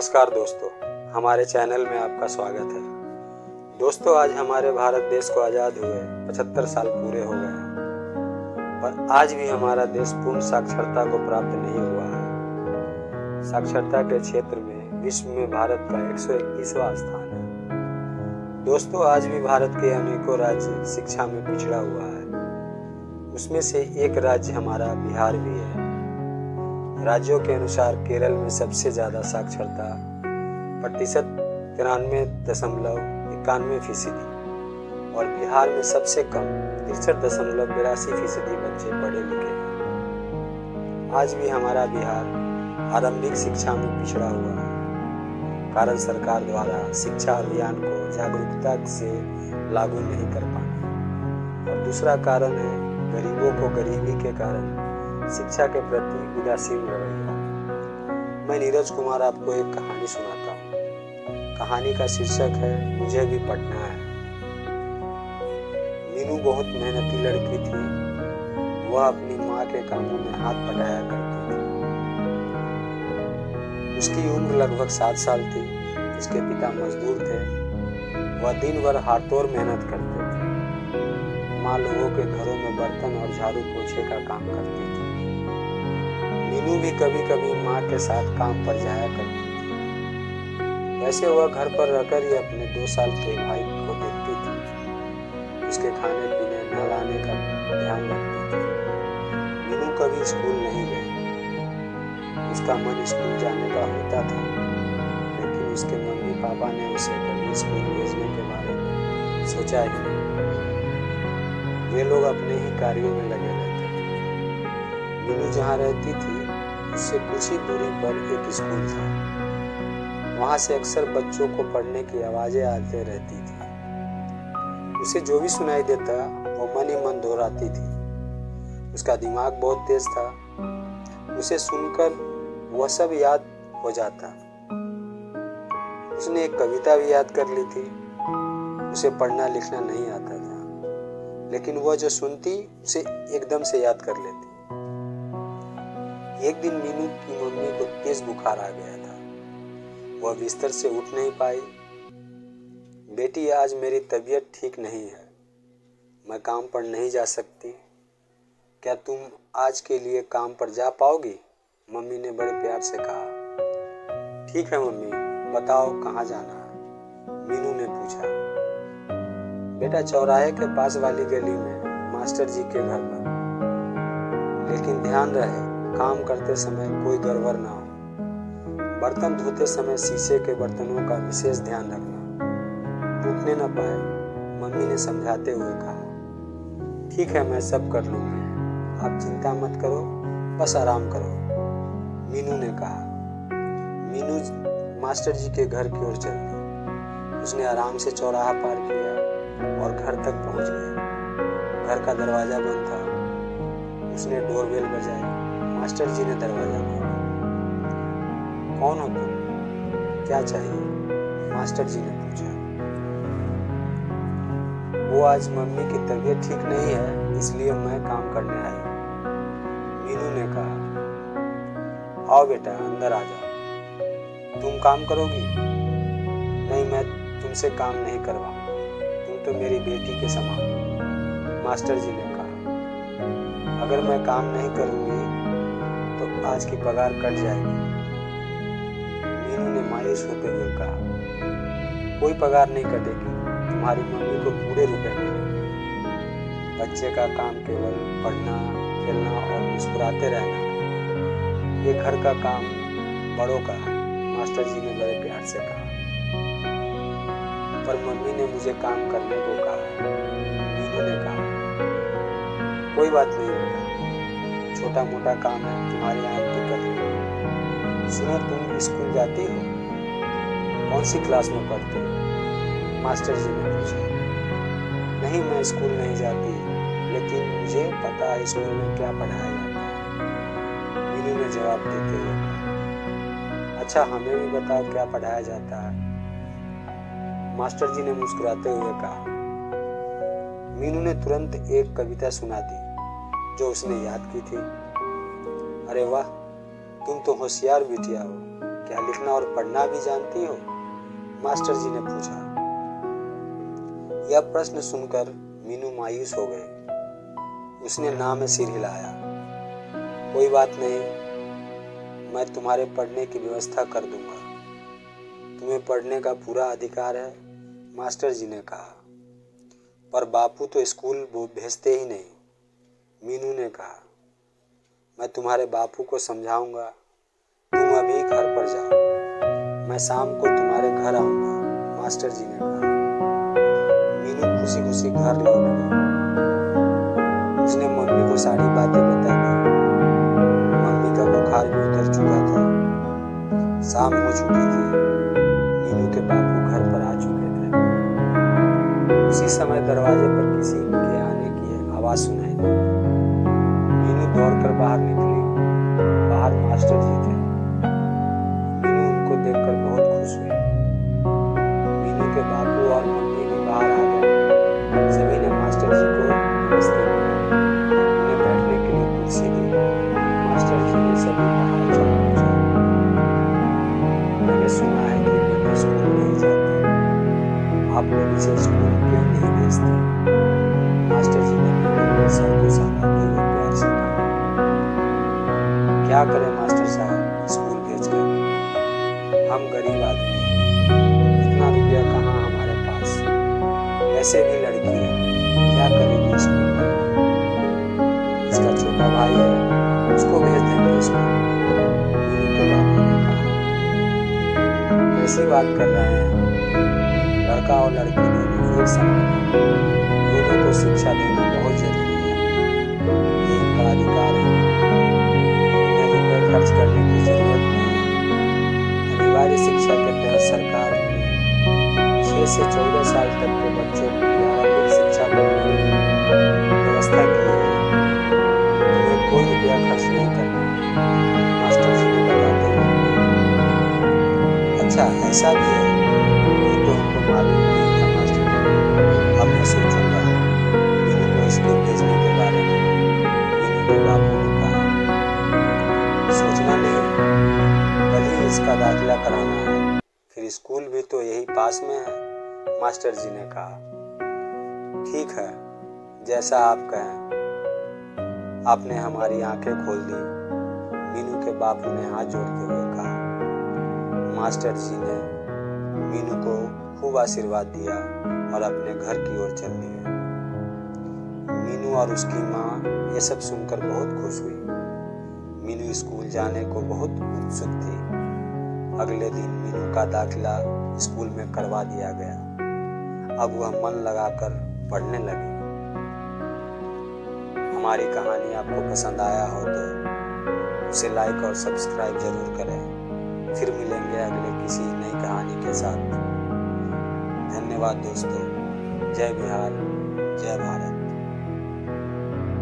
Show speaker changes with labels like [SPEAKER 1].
[SPEAKER 1] नमस्कार दोस्तों, हमारे चैनल में आपका स्वागत है। दोस्तों, आज हमारे भारत देश को आज़ाद हुए 75 साल पूरे हो गए हैं, पर आज भी हमारा देश पूर्ण साक्षरता को प्राप्त नहीं हुआ है। साक्षरता के क्षेत्र में विश्व में भारत का 121वां स्थान है। दोस्तों, आज भी भारत के अनेकों राज्य शिक्षा में पिछड़ा हुआ है। उसमें से एक राज्य हमारा बिहार भी है। राज्यों के अनुसार केरल में सबसे ज़्यादा साक्षरता प्रतिशत 93.91% और बिहार में सबसे कम 63.82% बच्चे पढ़े लिखे हैं। आज भी हमारा बिहार आरंभिक शिक्षा में पिछड़ा हुआ है, कारण सरकार द्वारा शिक्षा अभियान को जागरूकता से लागू नहीं कर पाना, और दूसरा कारण है गरीबों को गरीबी के कारण शिक्षा के प्रति उदासीन रवैया। मैं नीरज कुमार आपको एक कहानी सुनाता हूँ। कहानी का शीर्षक है मुझे भी पढ़ना है। मीनू बहुत मेहनती लड़की थी। वह अपनी माँ के कामों में हाथ बटाया करती थी। उसकी उम्र लगभग 7 साल थी। उसके पिता मजदूर थे। वह दिन भर हाथों मेहनत करते थे। माँ लोगों के घरों में बर्तन और झाड़ू पोछे का काम करती थी। मीनू भी कभी कभी माँ के साथ काम पर जाया करती थी। वैसे वह घर पर रहकर ही अपने 2 साल के भाई को देखती थी। उसके खाने पीने नहलाने का ध्यान रखती थी। मीनू कभी स्कूल नहीं गई। उसका मन स्कूल जाने का होता था, लेकिन उसके मम्मी पापा ने उसे कभी स्कूल भेजने के बारे में सोचा ही नहीं। वे लोग अपने ही कार्यों में लगे रहते थे। मीनू जहाँ रहती थी उससे कुछ ही दूरी पर एक स्कूल था। वहां से अक्सर बच्चों को पढ़ने की आवाजें आते रहती थी। उसे जो भी सुनाई देता वो मन ही मन दोहराती थी। उसका दिमाग बहुत तेज था। उसे सुनकर वह सब याद हो जाता। उसने एक कविता भी याद कर ली थी। उसे पढ़ना लिखना नहीं आता था, लेकिन वह जो सुनती उसे एकदम से याद कर लेती। एक दिन मीनू की मम्मी को तेज बुखार आ गया था। वह बिस्तर से उठ नहीं पाई। बेटी, आज मेरी तबीयत ठीक नहीं है। मैं काम पर नहीं जा सकती। क्या तुम आज के लिए काम पर जा पाओगी? मम्मी ने बड़े प्यार से कहा। ठीक है मम्मी, बताओ कहाँ जाना है? मीनू ने पूछा। बेटा, चौराहे के पास वाली गली में मास्टर जी के घर पर, लेकिन ध्यान रहे काम करते समय कोई गड़बड़ ना हो। बर्तन धोते समय शीशे के बर्तनों का विशेष ध्यान रखना, टूटने न पाए, मम्मी ने समझाते हुए कहा। ठीक है, मैं सब कर लूंगी। आप चिंता मत करो, बस आराम करो, मीनू ने कहा। मीनू मास्टर जी के घर की ओर चल दी। उसने आराम से चौराहा पार किया और घर तक पहुंच गया। घर का दरवाजा बंद था। उसने डोरबेल बजाई। मास्टर जी ने दरवाजा खोला। कौन हो तुम? क्या चाहिए? मास्टर जी ने पूछा। वो आज मम्मी की तबीयत ठीक नहीं है, इसलिए मैं काम करने आई। मीनू ने कहा। आओ बेटा, अंदर आ जाओ। तुम काम करोगी? नहीं, मैं तुमसे काम नहीं करवाऊंगा। तुम तो मेरी बेटी के समान, मास्टर जी ने कहा। अगर मैं काम नहीं करूंगी तो आज की पगार कट जाएगी, मीनू ने मायूस होते हुए कहा। कोई पगार नहीं कटेगी, तुम्हारी मम्मी को पूरे रुपए मिलेंगे। बच्चे का काम केवल पढ़ना, खेलना और मुस्कुराते रहना है। ये घर का काम बड़ों का है, मास्टर जी ने बड़े प्यार से कहा। पर मम्मी ने मुझे काम करने को कहा, मीनू ने कहा। कोई बात नहीं बेटा, छोटा मोटा काम है, तुम्हारी आंटी कर लेगी। सुनो, तुम स्कूल जाती हो? कौन सी क्लास में पढ़ती हो? मास्टर जी ने पूछा। नहीं, मैं स्कूल नहीं जाती, लेकिन मुझे पता है स्कूल में क्या पढ़ाया जाता है, मीनू ने जवाब देते हुए कहा। अच्छा, हमें भी बताओ क्या पढ़ाया जाता है, मास्टर जी ने मुस्कुराते हुए कहा। मीनू ने तुरंत एक कविता सुना दी जो उसने याद की थी। अरे वाह, तुम तो होशियार बिटिया हो। क्या लिखना और पढ़ना भी जानती हो? मास्टर जी ने पूछा। यह प्रश्न सुनकर मीनू मायूस हो गई। उसने ना में सिर हिलाया। कोई बात नहीं, मैं तुम्हारे पढ़ने की व्यवस्था कर दूंगा। तुम्हें पढ़ने का पूरा अधिकार है, मास्टर जी ने कहा। पर बापू तो स्कूल भेजते ही नहीं, मीनू ने कहा। मैं तुम्हारे बापू को समझाऊंगा। तुम अभी घर पर जाओ, मैं शाम को तुम्हारे घर आऊंगा, मास्टर जी ने कहा। मीनू खुशी खुशी घर लौट गई। उसने मम्मी को सारी बातें बता दी। मम्मी का बुखार भी उतर चुका था। शाम हो चुकी थी। मीनू के बापू घर पर आ चुके थे। उसी समय दरवाजे पर किसी के आने की आवाज सुनाई दी। मीनू दौड़कर बाहर निकली। बाहर मास्टर जी थे। मीनू उनको देखकर बहुत खुश हुई। मीनू के बापू और मम्मी भी बाहर आ गए। सभी ने मास्टर जी को नमस्ते किया। उन्हें बैठने के लिए कुर्सी दी। मास्टर जी ने सभी का हाल चाल पूछा। मैंने सुना है कि मीनू स्कूल नहीं जाती। आप लोग इसे स्कूल क्यों नहीं भेजते? मास्टर जी ने मीनू के सर को सहलाते हुए प्यार से कहा। क्या करें मास्टर साहब, स्कूल भेजकर? हम गरीब आदमी हैं, इतना रुपया कहाँ हमारे पास। वैसे भी लड़की है, क्या करेगी स्कूल में? इसका छोटा भाई है, उसको भेज देंगे स्कूल, मीनू के बापू ने कहा। कैसी बात कर रहे हैं? लड़का और लड़की दोनों एक समान है। दोनों को शिक्षा देना बहुत जरूरी है। ये इनका अधिकार है। उन्हें रुपए खर्च करने की जरूरत नहीं है। अनिवार्य शिक्षा के तहत सरकार ने 6 से 14 साल तक के बच्चों की आरंभिक शिक्षा देने की व्यवस्था की है। तुम्हें कोई रुपया खर्च नहीं करना, मास्टर जी ने बताते हुए। अच्छा, ऐसा भी है? ये तो हमको मालूम नहीं था मास्टर जी। अब मैं सोचूंगा मीनू को स्कूल भेजने के बारे में, मीनू के बापू ने कहा। सोचना नहीं, कल ही इसका दाखिला कराना है। फिर स्कूल भी तो यही पास में है, मास्टर जी ने कहा। ठीक है, जैसा आप कहें। आपने हमारी आंखें खोल दी, मीनू के बापू ने हाथ जोड़ते हुए कहा। मास्टर जी ने मीनू को खूब आशीर्वाद दिया और अपने घर की ओर चल दिए। मीनू और उसकी माँ ये सब सुनकर बहुत खुश हुई। मीनू स्कूल जाने को बहुत उत्सुक थी। अगले दिन मीनू का दाखिला स्कूल में करवा दिया गया। अब वह मन लगाकर पढ़ने लगी। हमारी कहानी आपको पसंद आया हो तो उसे लाइक और सब्सक्राइब जरूर करें। फिर मिलेंगे अगले किसी नई कहानी के साथ। धन्यवाद दोस्तों। जय बिहार, जय भारत।